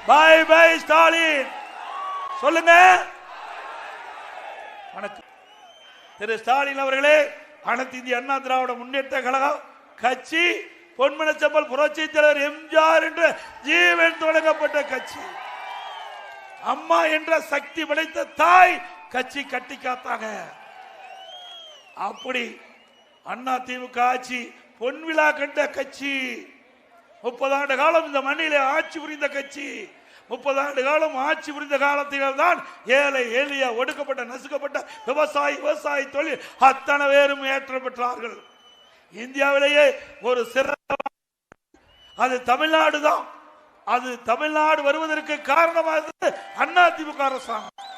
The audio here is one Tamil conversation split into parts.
பை பை ஸ்டாலின் சொல்லுங்க. வணக்கம். திரு ஸ்டாலின் அவர்களே, அனைத்து இந்திய அண்ணா திராவிட முன்னேற்ற கழகம் கட்சி பொன்மனச்செம்மல் புரட்சி தலைவர் எம்ஜிஆர் என்ற ஜீவன் தொடங்கப்பட்ட கட்சி. அம்மா என்ற சக்தி படைத்த தாய் கட்சி கட்டி காத்தாங்க. அப்படி அண்ணா திமுக ஆட்சி பொன்விழா கண்ட கட்சி. 30 ஆண்டு காலம் இந்த மண்ணிலே ஆட்சி புரிந்த கட்சி. 30 ஆண்டு காலம் ஆட்சி புரிந்த காலத்தில் தான் ஏழை எளிய ஒடுக்கப்பட்ட நசுக்கப்பட்ட விவசாய தொழில் அத்தனை பேரும் ஏற்ற பெற்றார்கள். இந்தியாவிலேயே ஒரு சிறந்த அது தமிழ்நாடு தான். அது தமிழ்நாடு வருவதற்கு காரணமாக அண்ணா திமுக அரசாங்கம்.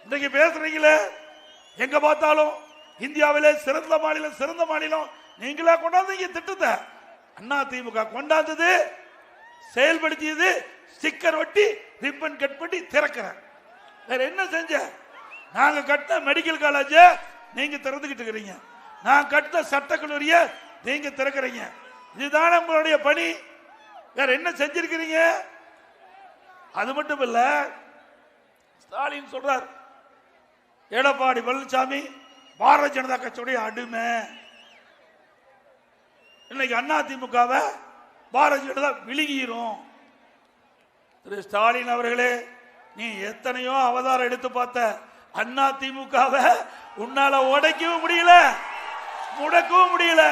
இன்னைக்கு பேசுறீங்களே, எங்க பார்த்தாலும் இந்தியாவிலே சிறந்த மாநிலம் நீங்களா கொண்டாந்தீங்க திட்டத்தை. அண்ணா திமுக கொண்டாந்தது, செயல்படுத்தியது, ஸ்டிக்கர் ஒட்டி ரிப்பன் கட் பண்ணி திறக்கிற. வேற என்ன செஞ்ச? நாங்க கட்டின மெடிக்கல் காலேஜ் நீங்க திறந்துகிட்டு இருக்கிறீங்க. நான் கட்டின சட்டக்கல்லூரிய நீங்க திறக்கிறீங்க. இதுதான் உங்களுடைய பணி. வேற என்ன செஞ்சிருக்கிறீங்க? அது மட்டும் இல்ல, ஸ்டாலின் சொல்றார் எடப்பாடி பழனிசாமி பாரதிய ஜனதா கட்சியுடைய அடிமை. இன்னைக்கு அண்ணா திமுகவை பாரதிய ஜனதா விழுகிரும். திரு ஸ்டாலின் அவர்களே, நீ எத்தனையோ அவதாரம் எடுத்து பார்த்த அண்ணா திமுகவை உன்னால உடைக்கவும் முடியல, முடக்கவும் முடியல.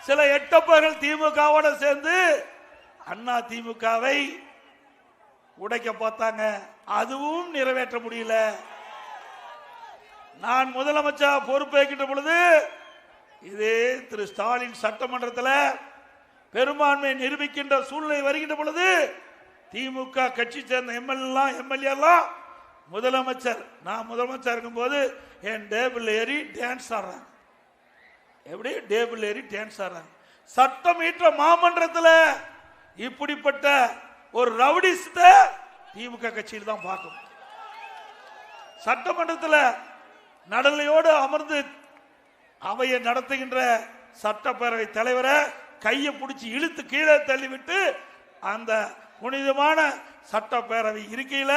சில எட்டப்பர்கள் திமுகவோட சேர்ந்து அண்ணா திமுகவை உடைக்க பார்த்தாங்க, அதுவும் நிறைவேற்ற முடியல. நான் முதலமைச்சர் பொறுப்பேற்கின்ற பொழுது இதே திரு ஸ்டாலின் சட்டமன்றத்தில் பெரும்பான்மை நிரூபிக்கின்ற சூழ்நிலை வருகின்ற பொழுது திமுக கட்சி சேர்ந்த எம்எல்ஏ முதலமைச்சர், நான் முதலமைச்சர் இருக்கும்போது என் டேபிள் ஏறி டான்ஸ் ஆடுறாங்க. எப்படி டேபிள் ஏறி டான்ஸ் ஆடுறாங்க? சட்டம் ஈற்ற மாமன்றத்தில் இப்படிப்பட்ட ஒரு ரவுடிஸ்ட திமுக கட்சியில் தான் பார்க்கும். சட்டமன்றத்தில் நடலையோடு அமர்ந்து அவையை நடத்துகின்ற சட்டப்பேரவை தலைவரை கையை பிடிச்சி இழுத்து கீழே தள்ளிவிட்டு அந்த புனிதமான சட்டப்பேரவை இருக்கையில்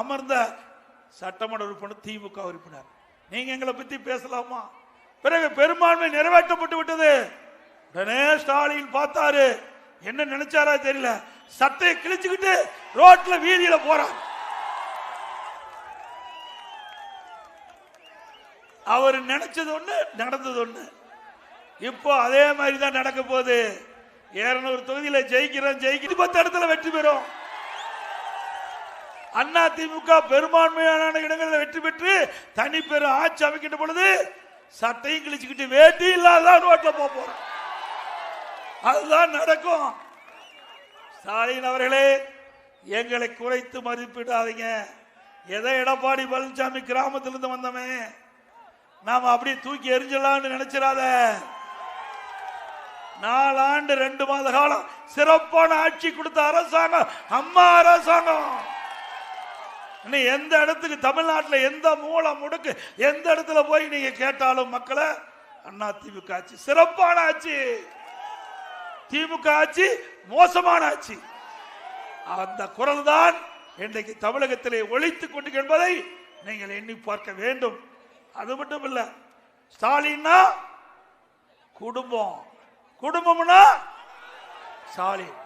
அமர்ந்த சட்டமன்ற உறுப்பினர் திமுக உறுப்பினர். நீங்க எங்களை பத்தி பேசலாமா? பிறகு பெரும்பான்மை நிறைவேற்றப்பட்டு விட்டது. உடனே ஸ்டாலின் பார்த்தாரு, என்ன நினைச்சாரா தெரியல, சட்டையை கிழிச்சுக்கிட்டு ரோட்ல வீதியில போறார். அவர் நினைச்சது ஒண்ணு, நடந்தது ஒண்ணு. இப்போ அதே மாதிரி தான் நடக்க போகுது. 200 தொகுதியில ஜெயிக்கிறோம், 10 இடத்துல வெற்றி பெறும். அண்ணா திமுக பெரும்பான்மையான இடங்களில் வெற்றி பெற்று தனி பெரும் ஆட்சி அமைக்கின்ற பொழுது சட்டையும் கிழிச்சுக்கிட்டு வேட்டி இல்லாத ரோட்ல போறோம். அதுதான் நடக்கும். ஸ்டாலின் அவர்களே, எங்களை குறைத்து மதிப்பிடாதீங்க. எதை எடப்பாடி பழனிசாமி கிராமத்திலிருந்து வந்தோமே நாம அப்படியே தூக்கி எரிஞ்சலாம்னு நினைச்சிடாத. 4 ஆண்டு 2 மாத காலம் சிறப்பான ஆட்சி கொடுத்த அரசாங்கம் அம்மா அரசாங்கம். எந்த இடத்துக்கு தமிழ்நாட்டில் எந்த மூல முடுக்கு எந்த இடத்துல போய் நீங்க கேட்டாலும் மக்களை அண்ணா திமுக ஆட்சி சிறப்பான ஆட்சி, திமுக ஆட்சி மோசமான ஆட்சி. அந்த குரல் தான் இன்றைக்கு தமிழகத்திலே ஒலித்துக் கொண்டு என்பதை நீங்கள் எண்ணி பார்க்க வேண்டும். அது மட்டும் இல்ல, ஸ்டாலின்னா குடும்பம், குடும்பம்னா ஸ்டாலின்.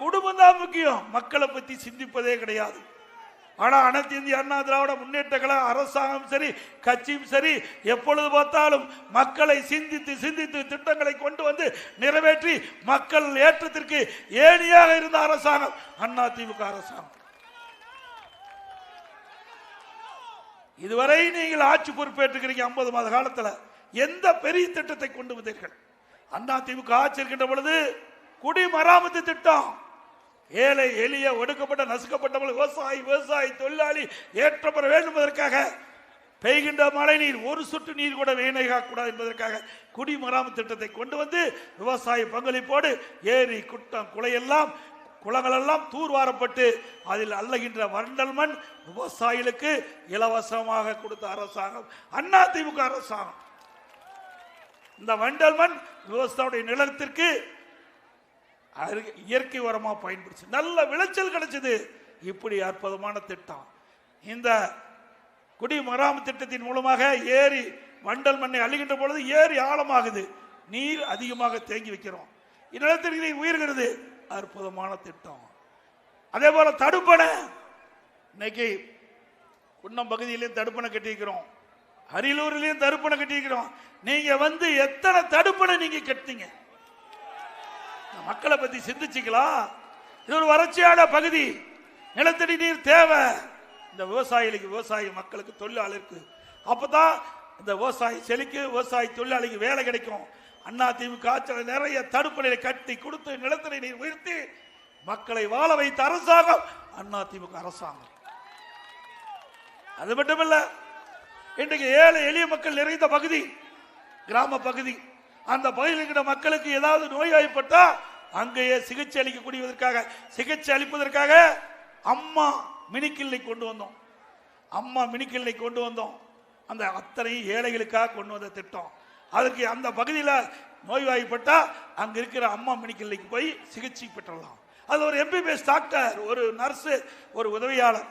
குடும்பம் தான் முக்கியம், மக்களை பத்தி சிந்திப்பதே கிடையாது. ஆனா அனைத்து இந்திய அண்ணா திராவிட முன்னேற்ற கழக அரசாங்கம் சரி, கட்சியும் சரி, எப்பொழுது பார்த்தாலும் மக்களை சிந்தித்து சிந்தித்து திட்டங்களை கொண்டு வந்து நிறைவேற்றி மக்கள் ஏற்றத்திற்கு ஏணியாக இருந்த அரசாங்கம் அண்ணா திமுக அரசாங்கம். இதுவரை நீங்கள் ஆட்சி பொறுப்பேற்றுக்கிறீங்க. 50 மாத காலத்தில் எந்த பெரிய திட்டத்தை கொண்டு வந்தீர்கள்? அண்ணா திமுக ஆட்சி இருக்கின்ற பொழுது குடிமராமத்து திட்டம், ஏழை எளிய ஒடுக்கப்பட்ட நசுக்கப்பட்டவர்கள் விவசாயி தொழிலாளி ஏற்ற பெற வேண்டும் என்பதற்காக பெய்கின்ற மழை நீர் ஒரு சொட்டு நீர் கூட வீணாகக்கூடாது என்பதற்காக குடிமராமத்து திட்டத்தை கொண்டு வந்து விவசாய பங்களிப்போடு ஏரி குட்டம் குளங்கள் எல்லாம் தூர்வாரப்பட்டு அதில் அள்ளுகின்ற வண்டல் மண் விவசாயிகளுக்கு இலவசமாக கொடுத்த அரசாங்கம் அண்ணா திமுக அரசாங்கம். இந்த வண்டல் மண் விவசாயியுடைய நிலத்திற்கு இயற்கை உரமா பயன்படுத்தி நல்ல விளைச்சல் கிடைச்சது. இப்படி அற்புதமான திட்டம். இந்த குடிமராமத்து திட்டத்தின் மூலமாக ஏரி வண்டல் மண்ணை அள்ளுகின்ற பொழுது ஏரி ஆழமாகுது, நீர் அதிகமாக தேங்கி வைக்கிறோம், நிலத்தடி நீர் உயர்கிறது. அற்புதமான திட்டம். அதே போல தடுப்பணை, இன்னைக்கு குன்னம் பகுதியிலையும் தடுப்பணை கட்டியிருக்கிறோம், அரியலூரிலையும் தடுப்பணை கட்டியிருக்கிறோம். நீங்க வந்து எத்தனை தடுப்பணை நீங்க கட்டிங்க? மக்களை பத்தி சிந்திச்சுக்கலாம். இது ஒரு வறட்சியான பகுதி, நிலத்தடி நீர் தேவை. இந்த விவசாயிகளுக்கு, விவசாய மக்களுக்கு, தொழிலாளருக்கு அப்பதான் இந்த விவசாயி செழிக்கு, விவசாய தொழிலாளிக்கு வேலை கிடைக்கும். அண்ணா திமுக ஆட்சியில் நிறைய தடுப்பணையை கட்டி கொடுத்து நிலத்தடி நீர் உயர்த்தி மக்களை வாழ வைத்த அரசாங்கம் அண்ணா திமுக அரசாங்கம். அது மட்டுமல்ல, இன்றைக்கு ஏழை எளிய மக்கள் நிறைந்த பகுதி, கிராம பகுதி, அந்த பகுதியில் இருக்கிற மக்களுக்கு ஏதாவது நோய்வாய்ப்பட்டா அங்கேயே சிகிச்சை அளிப்பதற்காக அம்மா மினிக்கிள்ளை கொண்டு வந்தோம். அம்மா மினிக்கிள்ளை கொண்டு வந்தோம். அந்த அத்தனை ஏழைகளுக்காக கொண்டு வந்த திட்டம். அதுக்கு அந்த பகுதியில் நோய்வாய்ப்பட்டா அங்க இருக்கிற அம்மா மினிக்கிள்ளைக்கு போய் சிகிச்சை பெற்றலாம். அது ஒரு எம்பிபிஎஸ் டாக்டர், ஒரு நர்ஸ், ஒரு உதவியாளர்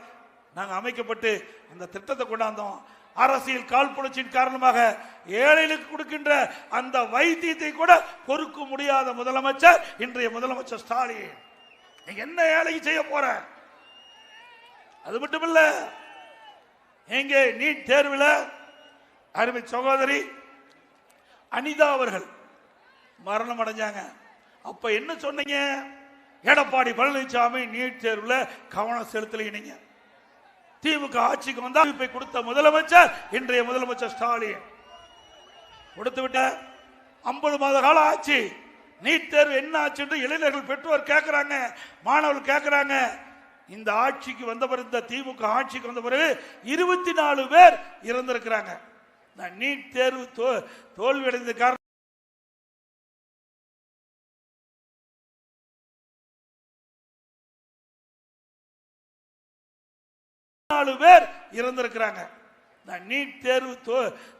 நாங்கள் அமைக்கப்பட்டு அந்த திட்டத்தை கொண்டாந்தோம். அரசியல் காழ்ப்புணர்ச்சியின் காரணமாக ஏழைகளுக்கு கொடுக்கின்ற அந்த வைத்தியத்தை கூட பொறுக்க முடியாத முதலமைச்சர் இன்றைய முதலமைச்சர் ஸ்டாலின். நீங்க என்ன ஏழைக்கு செய்ய போற? அது மட்டுமல்ல, எங்கே நீட் தேர்வில் அருமை சகோதரி அனிதா அவர்கள் மரணம் அடைஞ்சாங்க. அப்ப என்ன சொன்னீங்க? எடப்பாடி பழனிசாமி நீட் தேர்வில் கவனம் செலுத்தலைங்க. திமுக ஆட்சிக்கு வந்தா கொடுத்த முதலமைச்சர் இன்றைய முதலமைச்சர் ஸ்டாலின் கொடுத்து விட்ட 50 மாத கால ஆட்சி. நீட் தேர்வு என்ன ஆச்சு என்று இளைஞர்கள், பெற்றோர் கேட்கிறாங்க, மாணவர்கள் கேட்கிறாங்க. இந்த ஆட்சிக்கு வந்த பிறகு, இந்த திமுக ஆட்சிக்கு வந்த பிறகு 24 பேர் இறந்திருக்கிறாங்க. நீட் தேர்வு தோல்வி அடைந்த காரணம் பேர் இறந்திருக்கிறாங்க. நீட் தேர்வு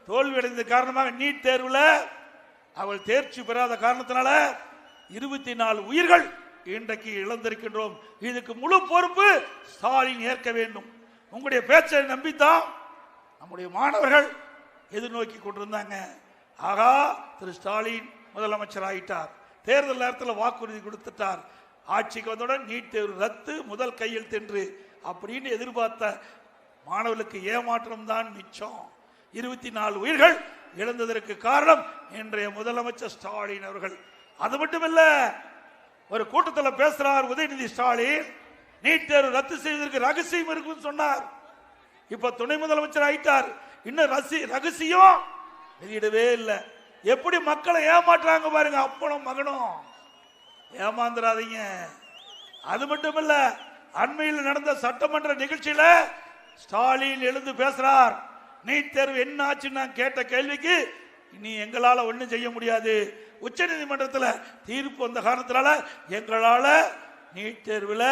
தோல்வி அடைந்த காரணமாக நீட் தேர்வுல அவள் தேர்ச்சி பெறாத காரணத்தினால 24 உயிர்கள் இன்றைக்கு இழந்திருக்கின்றோம். இதுக்கு முழு பொறுப்பு ஸ்டாலின் ஏற்க வேண்டும். உங்களுடைய பேச்சை நம்பித்தான் நம்முடைய மாணவர்கள் எதிர்நோக்கி கொண்டிருந்தாங்க. ஆகா, திரு ஸ்டாலின் முதலமைச்சர் ஆயிட்டார், தேர்தல் நேரத்தில் வாக்குறுதி கொடுத்துட்டார், ஆட்சிக்கு வந்தவுடன் நீட் தேர்வு ரத்து, முதல் கையெழுத்து என்று அப்படின்னு எதிர்பார்த்த மாணவர்களுக்கு ஏமாற்றம் தான் மிச்சம். 24 உயிர்கள் இழந்ததற்கு காரணம் இன்றைய முதலமைச்சர் ஸ்டாலின் அவர்கள். அது மட்டுமல்ல, ஒரு கூட்டத்தில் பேசுறார் உதயநிதி ஸ்டாலின், நீட் தேர்வு ரத்து செய்வதற்கு ரகசியம் இருக்குன்னு சொன்னார். இப்ப துணை முதலமைச்சர் ஆயிட்டார், இன்னும் ரகசியம் வெளியிடவே இல்லை. எப்படி மக்களை ஏமாற்றாங்க பாருங்க, அப்பனும் மகனும். ஏமாந்துடாதீங்க. அது மட்டுமல்ல, அண்மையில் நடந்த சட்டமன்ற நிகழ்ச்சியில ஸ்டாலின் எழுந்து பேசுறார். நீட் தேர்வு என்ன ஆச்சுன்னு நான் கேட்ட கேள்விக்கு, இனி எங்களால ஒன்றும் செய்ய முடியாது, உச்ச நீதிமன்றத்தில் தீர்ப்பு வந்த காரணத்தினால எங்களால நீட் தேர்வில்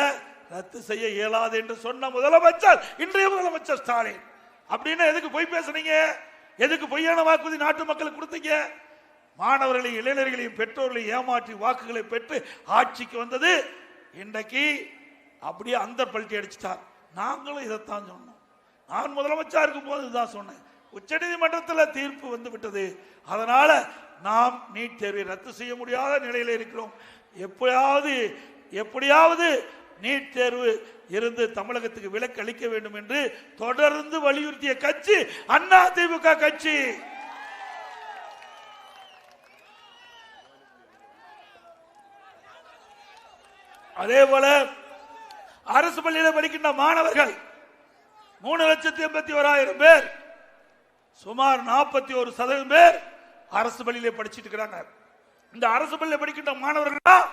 ரத்து செய்ய இயலாது என்று சொன்ன முதலமைச்சர் இன்றைய முதலமைச்சர் ஸ்டாலின். அப்படின்னு எதுக்கு போய் பேசுறீங்க? எதுக்கு பொய்யான வாக்குறுதி நாட்டு மக்களுக்கு கொடுத்தீங்க? மாணவர்களையும் இளைஞர்களையும் பெற்றோர்களையும் ஏமாற்றி வாக்குகளை பெற்று ஆட்சிக்கு வந்தது இன்றைக்கு அப்படியே அந்த பல்ட்டி அடிச்சிட்டார். நாங்களும் இதைத்தான் சொன்னோம். நான் முதலமைச்சர் இருக்கும் போது இதுதான் சொன்னேன். உச்ச நீதிமன்றத்தில் தீர்ப்பு வந்து விட்டது, அதனால நாம் நீட் தேர்வை ரத்து செய்ய முடியாத நிலையில் இருக்கிறோம். எப்படியாவது நீட் தேர்வு இருந்து தமிழகத்துக்கு விலக்கு அளிக்க வேண்டும் என்று தொடர்ந்து வலியுறுத்திய கட்சி அண்ணா திமுக கட்சி. அதே போல அரசு பள்ளியில் படிக்கின்ற மாணவர்கள் 3,81,000 பேர், சுமார் 41% பேர் அரசு பள்ளியிலே படிச்சுட்டு இருக்கிறாங்க. இந்த அரசு பள்ளியில் படிக்கின்ற மாணவர்கள்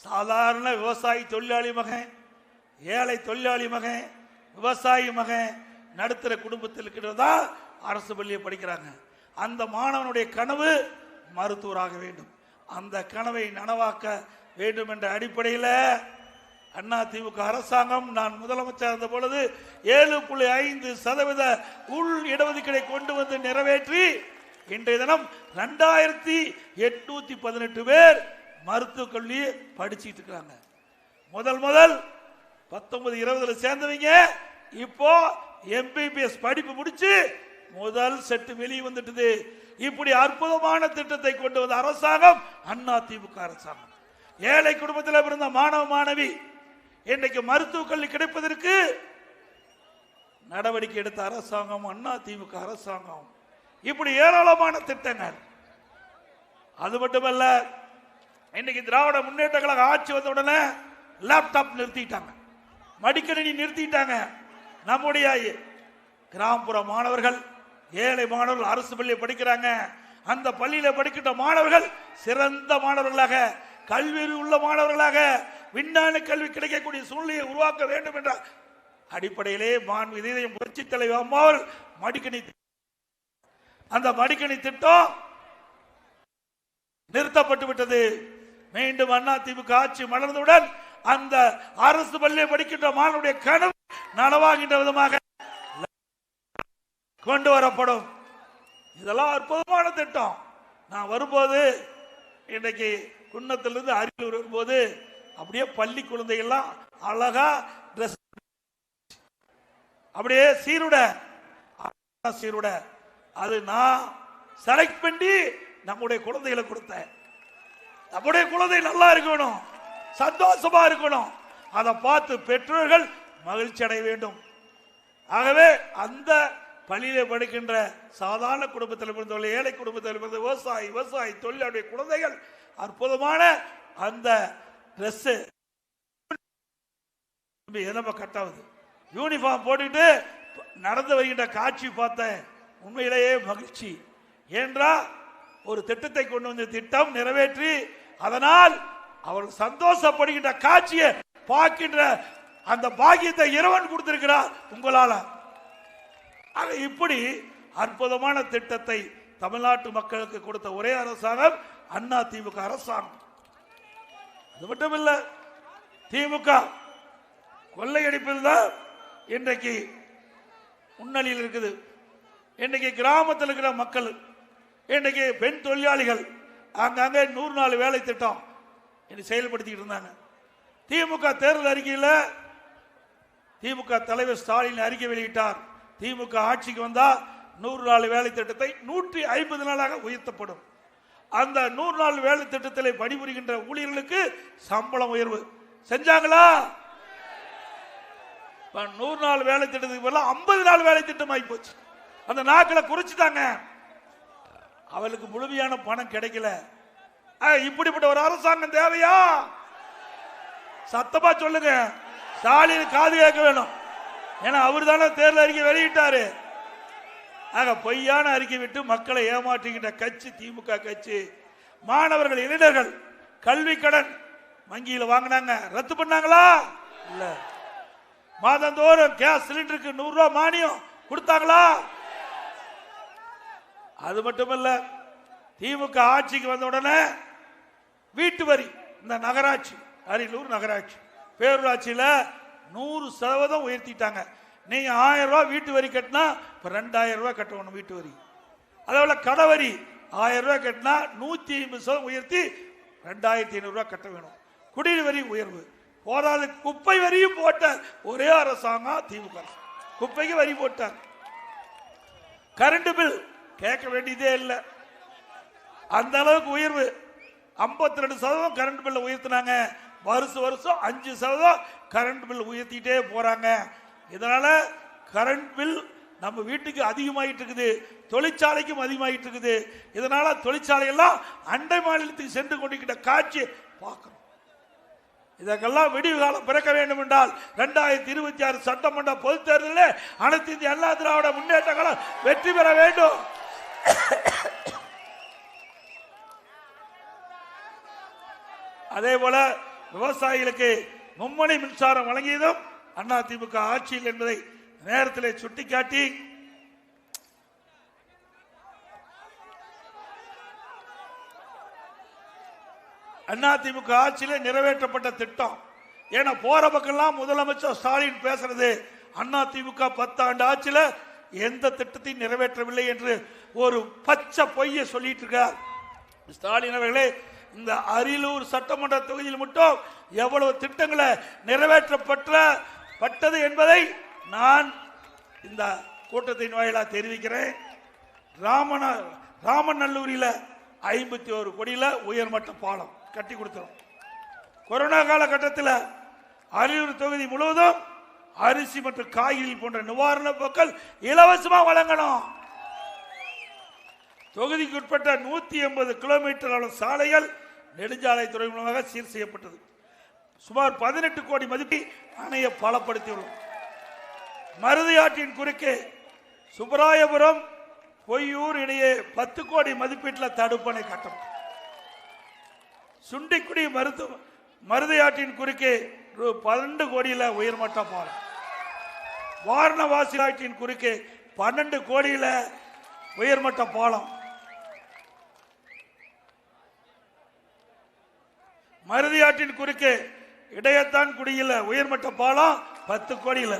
சாதாரண விவசாயி தொழிலாளி மகன், ஏழை தொழிலாளி மகன், விவசாயி மகன், நடுத்தர குடும்பத்தில் இருக்கிறதா அரசு பள்ளியை படிக்கிறாங்க. அந்த மாணவனுடைய கனவு மருத்துவராக வேண்டும். அந்த கனவை நனவாக்க வேண்டும் என்ற அடிப்படையில் அண்ணா திமுக அரசாங்கம், நான் முதலமைச்சர் இருந்த பொழுது 7.5% உள் இடஒதுக்கீடை கொண்டு வந்து நிறைவேற்றி இன்றைய தினம் 2,818 பேர் மருத்துவக் கல்வி படிச்சுட்டு இருக்காங்க. முதல் 19-20 சேர்ந்தவங்க இப்போ MBBS படிப்பு முடிச்சு முதல் செட்டு வெளியே வந்துட்டது. இப்படி அற்புதமான திட்டத்தை கொண்டு வந்த அரசாங்கம் அதிமுக அரசாங்கம். ஏழை குடும்பத்தில் பிறந்த மாணவ மாணவி இன்றைக்கு மருத்துவக் கல்வி கிடைப்பதற்கு நடவடிக்கை எடுத்த அரசாங்கம் அதிமுக அரசாங்கம். இப்படி ஏராளமான திட்டங்கள். அது மட்டுமல்ல, இன்னைக்கு திராவிட முன்னேற்ற கழக ஆட்சி வந்த உடனே லேப்டாப் நிறுத்திட்டாங்க, மடிக்கணினி நிறுத்திட்டாங்க. நம்முடைய கிராமப்புற மாணவர்கள், ஏழை மாணவர்கள் அரசு பள்ளியில் படிக்கிறாங்க. அந்த பள்ளியில் படிக்கின்ற மாணவர்கள் சிறந்த மாணவர்களாக, கல்வி உள்ள மாணவர்களாக, விஞ்ஞான கல்வி கிடைக்கக்கூடிய சூழ்நிலையை உருவாக்க வேண்டும் என்ற அடிப்படையிலே இதயம் புரட்சி தலைவர் அம்மா மடிக்கணி, அந்த மடிக்கணி திட்டம் நிறுத்தப்பட்டு விட்டது. மீண்டும் அதிமுக ஆட்சி மலர்ந்தவுடன் அந்த அரசு பள்ளியில் படிக்கின்ற மாணவருடைய கனவு நனவாகின்ற விதமாக கொண்டு வரப்படும். இதெல்லாம் அற்புதமான திட்டம். நான் வரும்போது இன்றைக்கு குன்னத்திலிருந்து அரியலூர் வரும்போது அப்படியே பள்ளி குழந்தைகள்லாம் அழகா ட்ரெஸ், அப்படியே சீருட, அது நான் செலக்ட் பண்ணி நம்முடைய குழந்தைகளை கொடுத்தேன். நம்முடைய குழந்தை நல்லா இருக்கணும், சந்தோஷமா இருக்கணும். அதை பார்த்து பெற்றோர்கள் மகிழ்ச்சி அடைய வேண்டும். ஆகவே அந்த பள்ளியிலே படிக்கின்ற சாதாரண குடும்பத்தில் பிறந்த, ஏழை குடும்பத்தில் பிறந்த விவசாயி தொழிலாளி குழந்தைகள் அற்புதமான அந்த ட்ரெஸ் கட்டாவது யூனிஃபார்ம் போட்டுட்டு நடந்து வருகின்ற காட்சி பார்த்தேன். உண்மையிலேயே மகிழ்ச்சி. ஏன்றா ஒரு திட்டத்தை கொண்டு வந்து திட்டம் நிறைவேற்றி அதனால் அவர்கள் சந்தோஷப்படுகின்ற காட்சியை பார்க்கின்ற அந்த பாக்கியத்தை இறைவன் கொடுத்திருக்கிறார் உங்களால. இப்படி அற்புதமான திட்டத்தை தமிழ்நாட்டு மக்களுக்கு கொடுத்த ஒரே அரசாங்கம் அதிமுக அரசாங்கம். அது மட்டுமில்ல, திமுக கொள்ளையடிப்பில் தான் இன்றைக்கு முன்னணியில் இருக்குது. இன்றைக்கு கிராமத்தில் இருக்கிற மக்கள், இன்றைக்கு பெண் தொழிலாளிகள் அங்கங்கே 100 நாள் வேலை திட்டம் செயல்படுத்திக்கிட்டு இருந்தாங்க. திமுக தேர்தல் அறிக்கையில் திமுக தலைவர் ஸ்டாலின் அறிக்கை வெளியிட்டார். திமுக ஆட்சிக்கு வந்தால் 100 நாள் வேலை திட்டத்தை 150 நாளாக உயர்த்தப்படும். அந்த 100 நாள் வேலை திட்டத்தில் பணிபுரிகின்ற ஊழியர்களுக்கு சம்பளம் உயர்வு செஞ்சாங்களா? 100 நாள் வேலை திட்டத்துக்கு பதிலாக 50 நாள் வேலை திட்டம் ஆகி போச்சு. அந்த நாட்களை குறிச்சுட்டாங்க. அவளுக்கு முழுமையான பணம் கிடைக்கல. இப்படிப்பட்ட ஒரு அரசாங்கம் தேவையா? சத்தமா சொல்லுங்க. ஸ்டாலின் காது கேட்க வேணும். ஏன்னா அவர் தானே தேர்தல் அறிக்கை வெளியிட்டாரு. ஆக பொய்யான அறிக்கை விட்டு மக்களை ஏமாற்றுகின்ற கட்சி திமுக கட்சி. மாணவர்கள், இளைஞர்கள் கல்வி கடன் வங்கியில் வாங்கினாங்க, ரத்து பண்ணாங்களா? இல்ல. மாதந்தோறும் கேஸ் சிலிண்டருக்கு 100 ரூபாய் மானியம் கொடுத்தாங்களா? அது மட்டுமல்ல, திமுக ஆட்சிக்கு வந்த உடனே வீட்டு வரி, இந்த நகராட்சி, அரியலூர் நகராட்சி பேரூராட்சியில் 100% உயர்த்திட்டாங்க. நீங்க 1000 ரூபாய் வீட்டு வரி கட்டினா இப்ப 2000 ரூபாய் கட்டணும் வீட்டு வரி. அதேபோல கடவரி 1000 ரூபாய் கட்டினா 150% உயர்த்தி 2500 ரூபாய் கட்ட வேணும். குடிநீர் வரி உயர்வு போதாது, குப்பை வரியும் போட்ட ஒரே அரசாங்கம் திமுக. குப்பைக்கு வரி போட்டார். கரண்ட் பில் கேட்க வேண்டியதே இல்லை, அந்த அளவுக்கு உயர்வு. 52% கரண்ட் பில் உயர்த்தினாங்க. வருஷம் 5% கரண்ட் பில் உயர்த்திட்டே போறாங்க. இதனால கரண்ட் பில் நம்ம வீட்டுக்கு அதிகமாயிட்டு இருக்குது, தொழிற்சாலைக்கும் அதிகமாயிட்டு இருக்குது. இதனால தொழிற்சாலை எல்லாம் அண்டை மாநிலத்துக்கு சென்று கொண்டிருக்கிற காட்சி பார்க்கிறோம். இதற்கெல்லாம் விடிவு காலம் பிறக்க வேண்டும் என்றால் 2026 சட்டமன்ற பொதுத் தேர்தலில் அனைத்து இந்திய அண்ணா திராவிட முன்னேற்ற கழகம் வெற்றி பெற வேண்டும். அதே போல விவசாயிகளுக்கு மும்மணி மின்சாரம் வழங்கியதும் அதிமுக ஆட்சியில் என்பதை நேரத்தில் சுட்டிக்காட்டி அதிமுக ஆட்சியில் நிறைவேற்றப்பட்ட திட்டம். ஏன்னா போற பக்கம்லாம் முதலமைச்சர் ஸ்டாலின் பேசுறது அதிமுக 10 ஆண்டு ஆட்சியில் எந்த திட்டத்தையும் நிறைவேற்றவில்லை என்று ஒரு பச்சை பொய்யை சொல்லிட்டு இருக்கார் ஸ்டாலின் அவர்களே. இந்த அரியலூர் சட்டமன்ற தொகுதியில் மட்டும் எவ்வளவு திட்டங்களை நிறைவேற்றப்பட்டது என்பதை நான் இந்த கூட்டத்தின் வாயிலாக தெரிவிக்கிறேன். ராமநல்லூரில் 51 கோடியில உயர்மட்ட பாலம் கட்டி கொடுத்தோம். கொரோனா காலகட்டத்தில் அரியலூர் தொகுதி முழுவதும் அரிசி மற்றும் காய்கறி போன்ற நிவாரண பொருட்கள் இலவசமாக வழங்கணும். தொகுதிக்கு உட்பட்ட 180 கிலோமீட்டர் அளவு சாலைகள் நெடுஞ்சாலைத்துறை மூலமாக சீர் செய்யப்பட்டது. சுமார் 18 கோடி மதிப்பில் அணையை பலப்படுத்தியுள்ளோம். மருதையாற்றின் குறுக்கே சுப்பராயபுரம் பொய்யூர் இடையே 10 கோடி மதிப்பீட்டில் தடுப்பணை கட்டப்பட்டது. சுண்டிக்குடி மருதையாற்றின் குறுக்கே 12 கோடியில் உயர்மட்ட பாலம். வாரணவாசி ஆற்றின் குறுக்கே 12 கோடியில் உயர்மட்ட பாலம். மருதியாற்றின் குறுக்கே இடையத்தான் குடியில் உயர்மட்ட பாலம் 10 கோடியில்.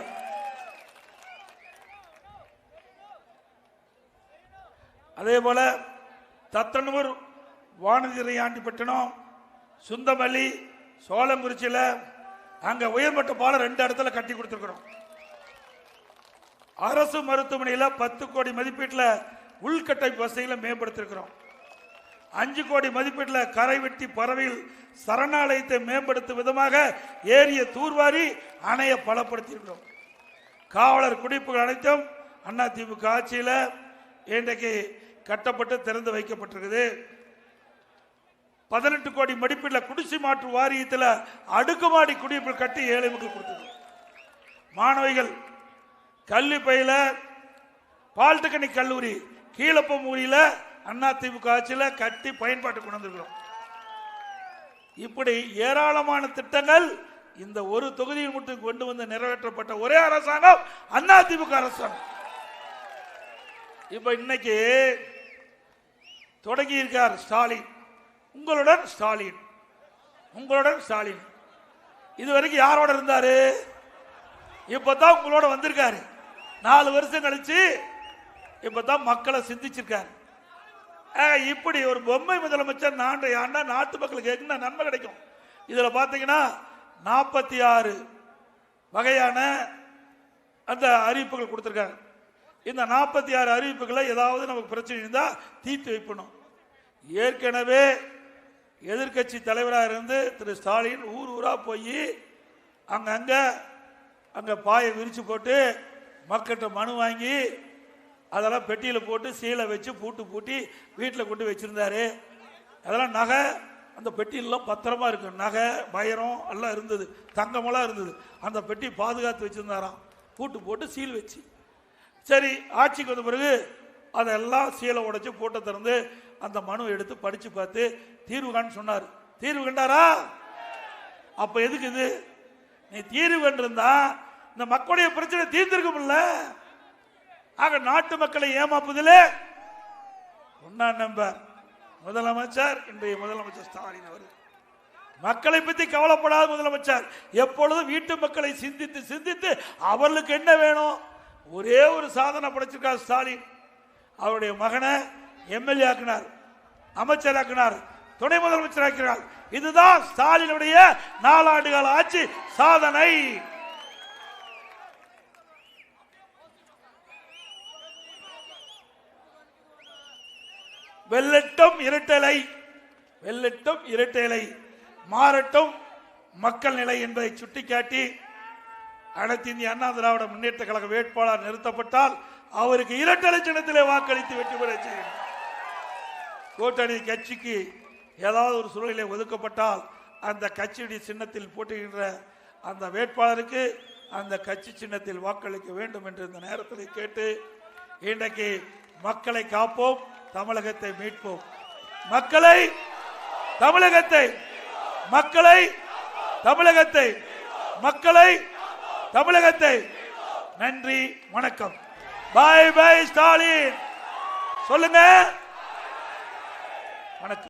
அதே போல தத்தனூர் வானதிரையாண்டிப்பட்டினம் சுந்தமல்லி சோளங்குறிச்சியில் அங்க உயர்மட்ட பாலம் 2 இடத்துல கட்டி கொடுத்திருக்கிறோம். அரசு மருத்துவமனையில் 10 கோடி மதிப்பீட்டில் உள்கட்டமைப்பு வசதிகளை மேம்படுத்திருக்கிறோம். 5 கோடி மதிப்பீட்டில் கரை வெட்டி பறவையில் சரணாலயத்தை மேம்படுத்தும் விதமாக ஏரிய தூர்வாரி அணையை பலப்படுத்தியிருக்கிறோம். காவலர் குடிப்புகள் அனைத்தும் அதிமுக ஆட்சியில் இன்றைக்கு கட்டப்பட்டு திறந்து வைக்கப்பட்டிருக்குது. 18 கோடி மதிப்பீட்டில் குடிசை மாற்று வாரியத்தில் அடுக்குமாடி குடியிருப்பு கட்டி ஏழை மக்கள் கொடுத்தது. மாணவிகள் கல்வி பயில பாலிடெக்னிக் கல்லூரி கீழப்பமூரியில் அதிமுக ஆட்சியில் கட்டி பயன்பாட்டு கொண்டு வந்திருக்கிறோம். இப்படி ஏராளமான திட்டங்கள் இந்த ஒரு தொகுதியில் மட்டும் கொண்டு வந்து நிறைவேற்றப்பட்ட ஒரே அரசாங்கம் அதிமுக அரசாங்கம். இப்ப இன்னைக்கு தொடங்கி இருக்கார் ஸ்டாலின். உங்களுடன் ஸ்டாலின், உங்களுடன் ஸ்டாலின். இதுவரைக்கும் யாரோட இருந்தாரு? இப்பதான் உங்களோட வந்திருக்காரு. 4 வருஷம் கழிச்சு இப்பதான் மக்களை சிந்திச்சிருக்காரு. இப்படி ஒரு பொம்மை முதலமைச்சர் நாட்டு மக்களுக்கு என்ன நன்மை கிடைக்கும்? இதுல பாத்தீங்கன்னா 46 வகையான அந்த அறிவிப்புகள் கொடுத்திருக்காங்க. இந்த 46 அறிவிப்புகளை ஏதாவது நமக்கு பிரச்சனை இருந்தா தீர்த்து வைக்கணும். ஏற்கனவே எதிர்கட்சி தலைவராக இருந்து திரு ஸ்டாலின் ஊர் ஊரா போய் அங்க பாயை விரிச்சு போட்டு மக்கள்கிட்ட மனு வாங்கி அதெல்லாம் பெட்டியில் போட்டு சீலை வச்சு பூட்டி வீட்டில் கொண்டு வச்சிருந்தாரு. அதெல்லாம் நகை அந்த பெட்டியெல்லாம் பத்திரமா இருக்கு. நகை பயிரம் எல்லாம் இருந்தது, தங்கமெல்லாம் இருந்தது. அந்த பெட்டி பாதுகாத்து வச்சிருந்தாராம், பூட்டு போட்டு சீல் வச்சு. சரி, ஆட்சிக்கு வந்த பிறகு அதெல்லாம் சீலை உடைச்சு போட்டு திறந்து அந்த மனு எடுத்து படிச்சு பார்த்து தீர்வு காண சொன்னார். தீர்வு கண்டாரா? அப்ப எதுக்கு இது? நீ தீர்வு கண்டிருந்தா இந்த மக்களுடைய பிரச்சனை தீர்ந்திருக்கும்ல. ஆக நாட்டு மக்களை ஏமாப்புதிலே 1ஆம் நம்பர் முதலமைச்சர் இன்றைய முதலமைச்சர் ஸ்டாலின் அவர்கள். மக்களை பத்தி கவலைப்படாத முதலமைச்சர். எப்பொழுதும் வீட்டு மக்களை சிந்தித்து சிந்தித்து அவர்களுக்கு என்ன வேணும் ஒரே ஒரு சாதனை படைச்சிருக்கார் ஸ்டாலின். அவருடைய மகனை எம்எல்ஏ ஆக்கினார், அமைச்சர் ஆக்கினார், துணை முதலமைச்சர் ஆக்கினார். இதுதான் ஸ்டாலினுடைய 4 ஆண்டு கால ஆட்சி சாதனை. வெள்ளட்டும் இரட்டலை, வெள்ளட்டும் இரட்டலை, மாறட்டும் மக்கள் நிலை என்பதை சுட்டிக்காட்டி அனைத்து இந்திய அண்ணா திராவிட முன்னேற்ற கழக வேட்பாளர் நிறுத்தப்பட்டால் அவருக்கு இரட்டலை சின்னத்திலே வாக்களித்து வெற்றி பெற செய்யும். கூட்டணி கட்சிக்கு ஏதாவது ஒரு சூழலிலே ஒதுக்கப்பட்டால் அந்த கட்சியுடைய சின்னத்தில் போட்டுகின்ற அந்த வேட்பாளருக்கு அந்த கட்சி சின்னத்தில் வாக்களிக்க வேண்டும் என்று இந்த நேரத்தில் கேட்டு இன்றைக்கு மக்களை காப்போம், தமிழகத்தை மீட்போம். மக்களை தமிழகத்தை மக்களை தமிழகத்தை மக்களை தமிழகத்தை. நன்றி, வணக்கம். பாய் பாய் ஸ்டாலின் சொல்லுங்க. வணக்கம்.